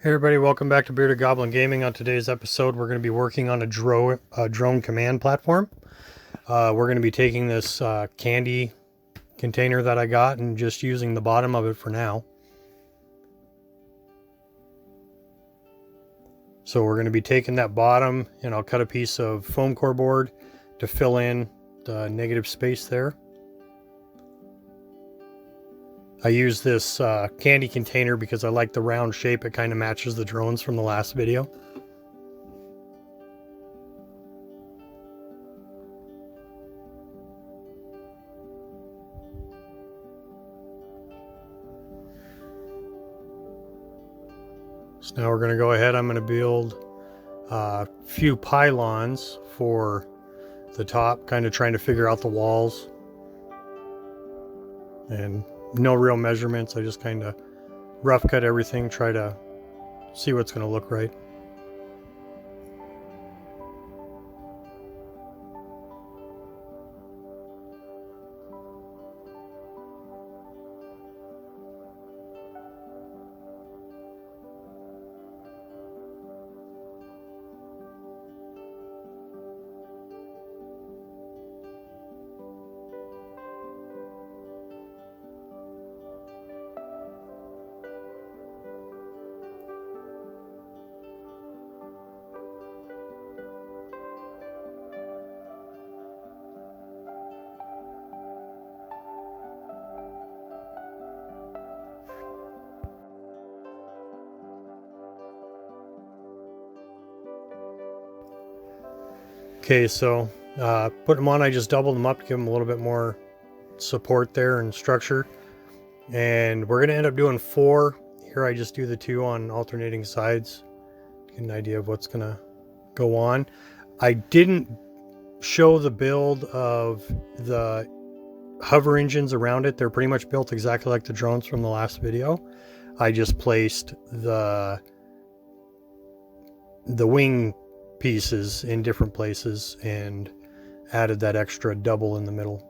Hey everybody, welcome back to Bearded Goblin Gaming. On today's episode, we're going to be working on a drone command platform. We're going to be taking this candy container that I got and just using the bottom of it for now. So we're going to be taking that bottom and I'll cut a piece of foam core board to fill in the negative space there. I use this candy container because I like the round shape. It kind of matches the drones from the last video. So now we're going to go ahead. I'm going to build a few pylons for the top, kind of trying to figure out the walls. And no real measurements. I just kind of rough cut everything, try to see what's going to look right. Okay, so put them on. I just doubled them up to give them a little bit more support there and structure. And we're going to end up doing 4. Here I just do the 2 on alternating sides to get an idea of what's going to go on. I didn't show the build of the hover engines around it. They're pretty much built exactly like the drones from the last video. I just placed the wing pieces in different places and added that extra double in the middle.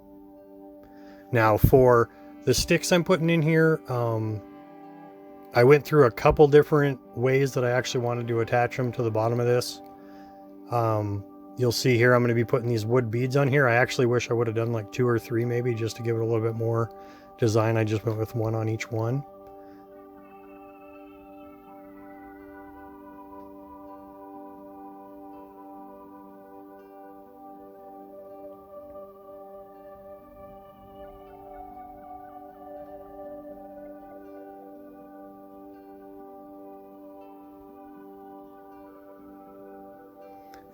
Now for the sticks I'm putting in here, I went through a couple different ways that I actually wanted to attach them to the bottom of this. You'll see here I'm going to be putting these wood beads on here. I actually wish I would have done like 2 or 3 maybe, just to give it a little bit more design. I just went with 1 on each one.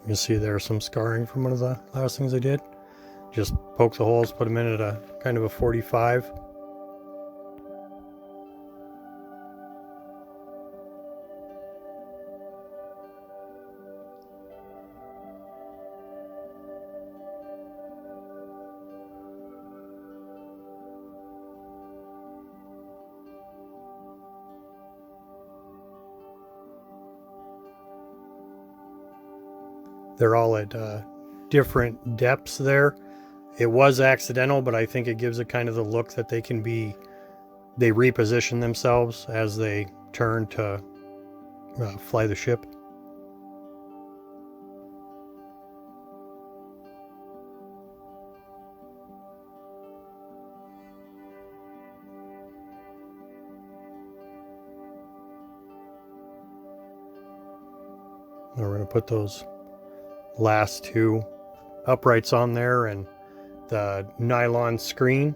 You can see there's some scarring from one of the last things I did. Just poke the holes, put them in at a kind of a 45. They're all at different depths there. It was accidental, but I think it gives it kind of the look that they reposition themselves as they turn to fly the ship. Now we're going to put those last 2 uprights on there and the nylon screen.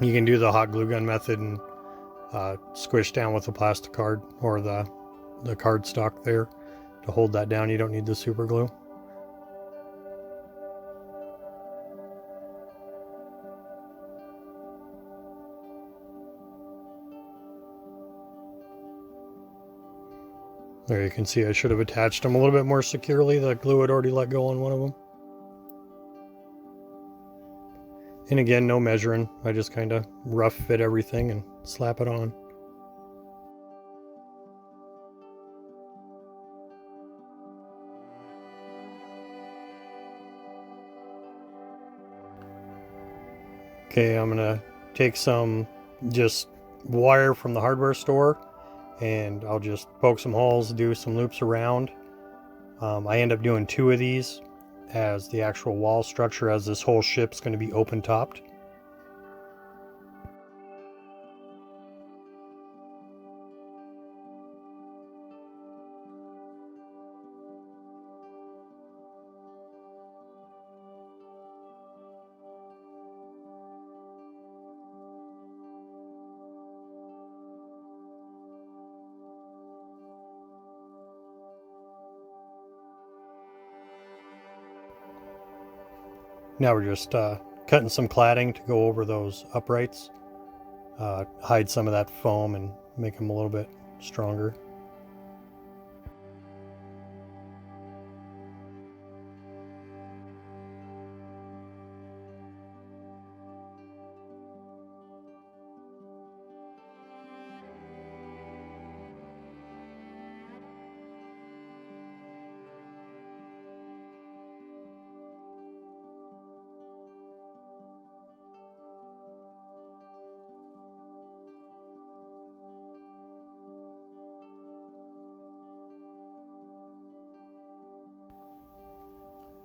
You can do the hot glue gun method and squish down with the plastic card or the card stock there to hold that down. You don't need the super glue. There you can see I should have attached them a little bit more securely. The glue had already let go on one of them. And again, no measuring. I just kind of rough fit everything and slap it on. Okay, I'm gonna take some just wire from the hardware store and I'll just poke some holes, do some loops around. I end up doing 2 of these as the actual wall structure, as this whole ship's going to be open topped. Now we're just cutting some cladding to go over those uprights, hide some of that foam and make them a little bit stronger.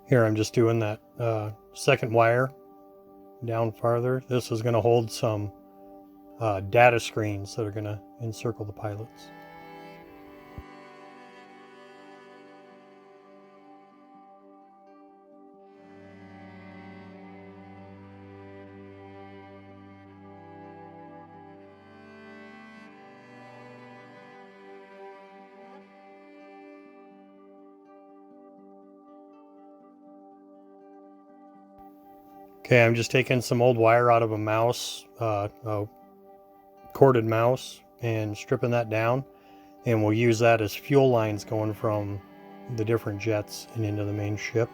Here I'm just doing that second wire down farther. This is going to hold some data screens that are going to encircle the pilots. Okay, I'm just taking some old wire out of a mouse, a corded mouse, and stripping that down, and we'll use that as fuel lines going from the different jets and into the main ship.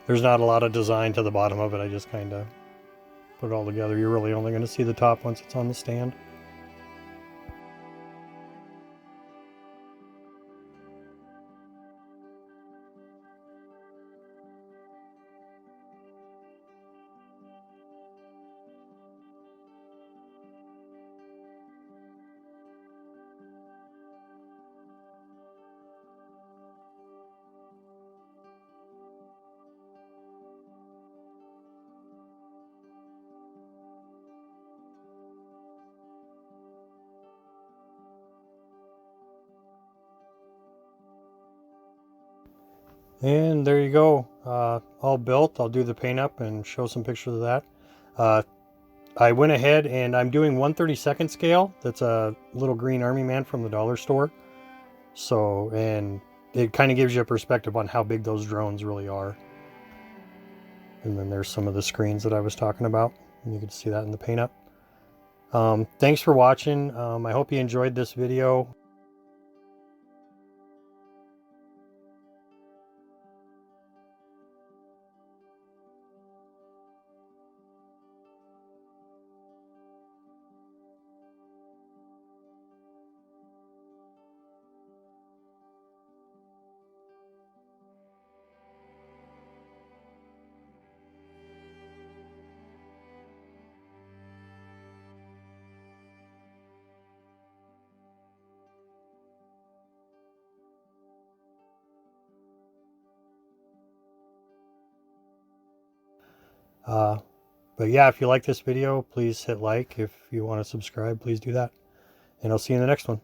There's not a lot of design to the bottom of it, I just kind of put it all together. You're really only going to see the top once it's on the stand. And there you go, all built. I'll do the paint up and show some pictures of that. I went ahead and I'm doing 1/32 scale. That's a little green army man from the dollar store. So, and it kind of gives you a perspective on how big those drones really are. And then there's some of the screens that I was talking about. And you can see that in the paint up. Thanks for watching. I hope you enjoyed this video. But yeah, if you like this video, please hit like. If you want to subscribe, please do that. And I'll see you in the next one.